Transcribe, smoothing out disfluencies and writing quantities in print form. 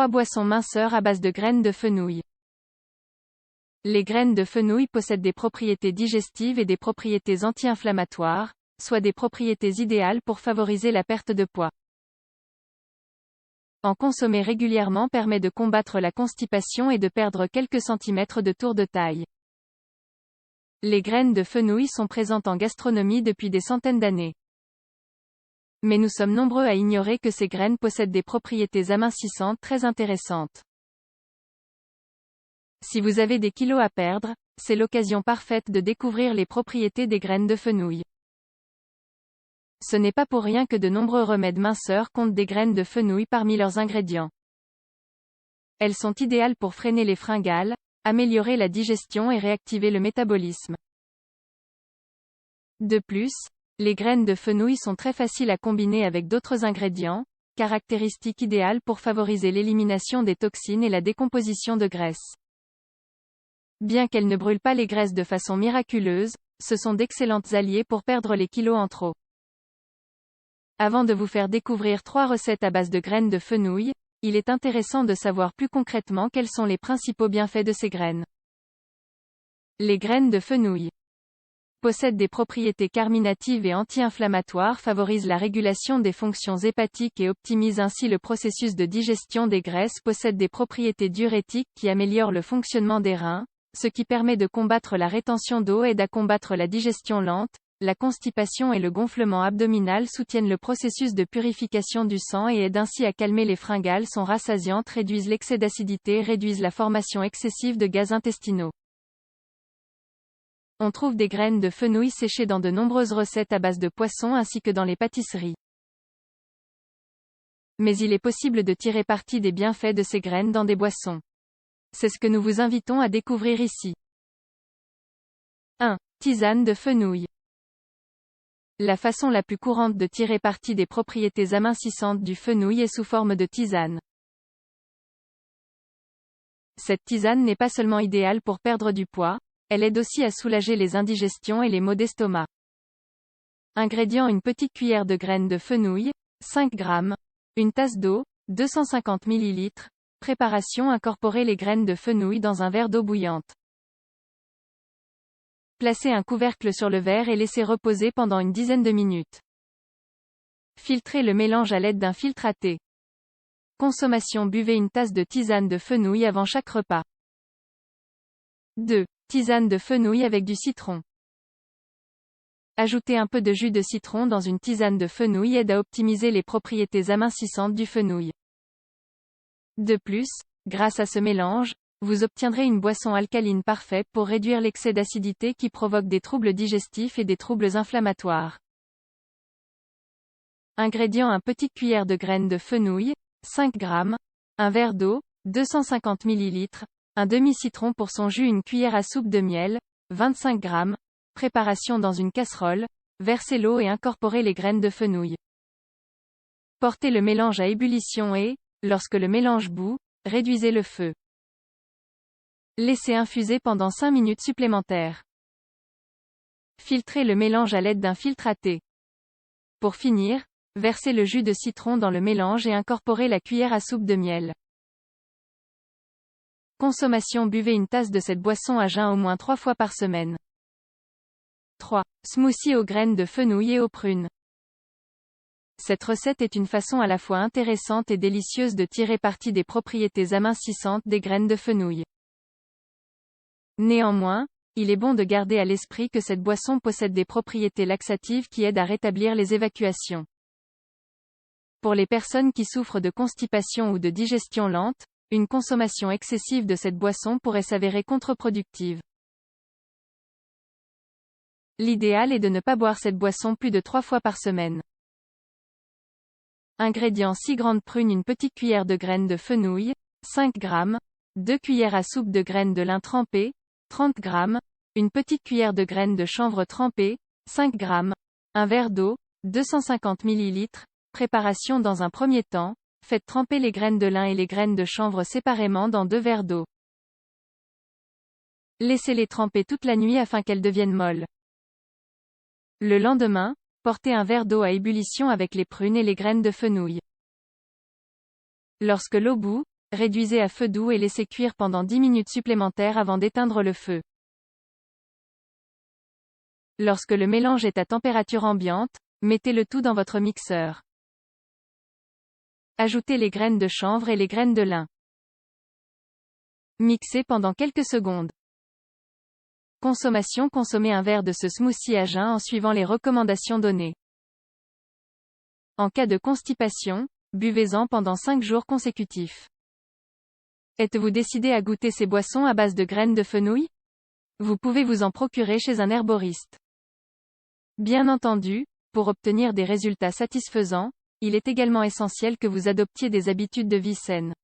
3 boissons minceurs à base de graines de fenouil. Les graines de fenouil possèdent des propriétés digestives et des propriétés anti-inflammatoires, soit des propriétés idéales pour favoriser la perte de poids. En consommer régulièrement permet de combattre la constipation et de perdre quelques centimètres de tour de taille. Les graines de fenouil sont présentes en gastronomie depuis des centaines d'années. Mais nous sommes nombreux à ignorer que ces graines possèdent des propriétés amincissantes très intéressantes. Si vous avez des kilos à perdre, c'est l'occasion parfaite de découvrir les propriétés des graines de fenouil. Ce n'est pas pour rien que de nombreux remèdes minceurs comptent des graines de fenouil parmi leurs ingrédients. Elles sont idéales pour freiner les fringales, améliorer la digestion et réactiver le métabolisme. De plus, les graines de fenouil sont très faciles à combiner avec d'autres ingrédients, caractéristiques idéales pour favoriser l'élimination des toxines et la décomposition de graisse. Bien qu'elles ne brûlent pas les graisses de façon miraculeuse, ce sont d'excellentes alliées pour perdre les kilos en trop. Avant de vous faire découvrir 3 recettes à base de graines de fenouil, il est intéressant de savoir plus concrètement quels sont les principaux bienfaits de ces graines. Les graines de fenouil possèdent des propriétés carminatives et anti-inflammatoires, favorisent la régulation des fonctions hépatiques et optimisent ainsi le processus de digestion des graisses, possèdent des propriétés diurétiques qui améliorent le fonctionnement des reins, ce qui permet de combattre la rétention d'eau et à combattre la digestion lente, la constipation et le gonflement abdominal, soutiennent le processus de purification du sang et aident ainsi à calmer les fringales, sont rassasiantes, réduisent l'excès d'acidité, réduisent la formation excessive de gaz intestinaux. On trouve des graines de fenouil séchées dans de nombreuses recettes à base de poisson ainsi que dans les pâtisseries. Mais il est possible de tirer parti des bienfaits de ces graines dans des boissons. C'est ce que nous vous invitons à découvrir ici. 1. Tisane de fenouil. La façon la plus courante de tirer parti des propriétés amincissantes du fenouil est sous forme de tisane. Cette tisane n'est pas seulement idéale pour perdre du poids, elle aide aussi à soulager les indigestions et les maux d'estomac. Ingrédients: une petite cuillère de graines de fenouil, 5 g, une tasse d'eau, 250 ml. Préparation: incorporer les graines de fenouil dans un verre d'eau bouillante. Placez un couvercle sur le verre et laissez reposer pendant une dizaine de minutes. Filtrez le mélange à l'aide d'un filtre à thé. Consommation: buvez une tasse de tisane de fenouil avant chaque repas. 2. Tisane de fenouil avec du citron. Ajouter un peu de jus de citron dans une tisane de fenouil aide à optimiser les propriétés amincissantes du fenouil. De plus, grâce à ce mélange, vous obtiendrez une boisson alcaline parfaite pour réduire l'excès d'acidité qui provoque des troubles digestifs et des troubles inflammatoires. Ingrédients: un petite cuillère de graines de fenouil, 5 g, un verre d'eau, 250 ml, un demi-citron pour son jus, une cuillère à soupe de miel, 25 g. Préparation: dans une casserole, versez l'eau et incorporez les graines de fenouil. Portez le mélange à ébullition et, lorsque le mélange bout, réduisez le feu. Laissez infuser pendant 5 minutes supplémentaires. Filtrez le mélange à l'aide d'un filtre à thé. Pour finir, versez le jus de citron dans le mélange et incorporez la cuillère à soupe de miel. Consommation: buvez une tasse de cette boisson à jeun au moins 3 fois par semaine. 3. Smoothie aux graines de fenouil et aux prunes. Cette recette est une façon à la fois intéressante et délicieuse de tirer parti des propriétés amincissantes des graines de fenouil. Néanmoins, il est bon de garder à l'esprit que cette boisson possède des propriétés laxatives qui aident à rétablir les évacuations. Pour les personnes qui souffrent de constipation ou de digestion lente, une consommation excessive de cette boisson pourrait s'avérer contre-productive. L'idéal est de ne pas boire cette boisson plus de 3 fois par semaine. Ingrédients: 6 grandes prunes, une petite cuillère de graines de fenouil, 5 g, 2 cuillères à soupe de graines de lin trempées, 30 g, une petite cuillère de graines de chanvre trempées, 5 g, un verre d'eau, 250 ml. Préparation: dans un premier temps, faites tremper les graines de lin et les graines de chanvre séparément dans 2 verres d'eau. Laissez-les tremper toute la nuit afin qu'elles deviennent molles. Le lendemain, portez un verre d'eau à ébullition avec les prunes et les graines de fenouil. Lorsque l'eau bout, réduisez à feu doux et laissez cuire pendant 10 minutes supplémentaires avant d'éteindre le feu. Lorsque le mélange est à température ambiante, mettez le tout dans votre mixeur. Ajoutez les graines de chanvre et les graines de lin. Mixez pendant quelques secondes. Consommation: consommez un verre de ce smoothie à jeun en suivant les recommandations données. En cas de constipation, buvez-en pendant 5 jours consécutifs. Êtes-vous décidé à goûter ces boissons à base de graines de fenouil? Vous pouvez vous en procurer chez un herboriste. Bien entendu, pour obtenir des résultats satisfaisants, il est également essentiel que vous adoptiez des habitudes de vie saines.